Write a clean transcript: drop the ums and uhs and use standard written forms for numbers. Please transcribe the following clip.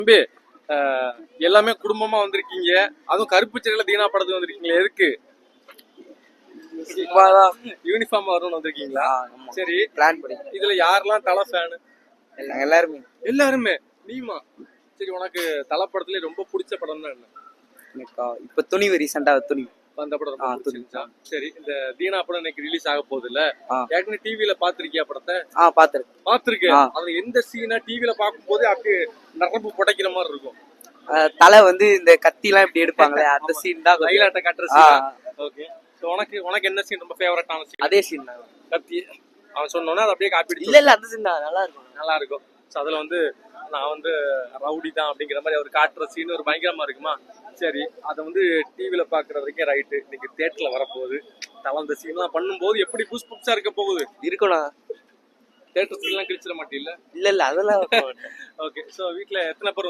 தம்பி எல்லாமே குடும்பமா வந்திருக்கீங்க, அதுவும் கருப்பு சிறையில தீனா படத்துக்கு வந்திருக்கீங்க. எதுக்கு? யூனிஃபார்ம் வரணும்னு வந்திருக்கீங்களா? சரி, பிளான் பண்ணி இதுல யாரெல்லாம் தலை ஃபேனு? எல்லாருமே எல்லாருமே. நீமா? சரி, உனக்கு தலை படத்துல ரொம்ப பிடிச்ச படம்னா என்ன? இப்ப துணிவு ரீசெண்டா துணிவு அந்த படம் ரொம்ப பிடிச்சிருந்துச்சா? சரி, இந்த தீனா படம் இன்னைக்கு ரிலீஸ் ஆக போகுது இல்ல, ஏற்கனவே டிவில பாத்திருக்கியா படத்தை? பாத்திருக்கேன். அதுல எந்த சீனா டிவில பாக்கும்போது அப்படியே நரம்பு புடைக்கிற மாதிரி இருக்கும். தலை வந்து இந்த கத்தி எல்லாம் இப்படி எடுப்பாங்களே அந்த சீன் தான் லைலாட்ட காட்டுற சீன். ஓகே, உனக்கு என்ன சீன் ரொம்ப ஃபேவரட்டான சீன்? அதே சீன் தான். கத்தி அவன் சொன்னோன்னா அது அப்படியே காப்பி இல்ல இல்ல அந்த சீன் தான் நல்லா இருக்கும். ஸோ அதுல வந்து நான் வந்து ரவுடி தான் அப்படிங்கிற மாதிரி அவர் காட்டுற சீன் ஒரு பயங்கரமா இருக்குமா? சரி, அதை வந்து டிவில பாக்குற வரைக்கும் ரைட்டு. இன்னைக்கு தியேட்டர்ல வரப்போகுது. அந்த சீன்லாம் பண்ணும்போது எப்படி பூஸ் புக்ஸா இருக்க போகுது? இருக்கணும். தியேட்டர் சீன்லாம் கிழிச்சிட மாட்டேன். இல்ல இல்ல அதெல்லாம் ஓகே, ஸோ வீட்டுல எத்தனை பேர் வந்து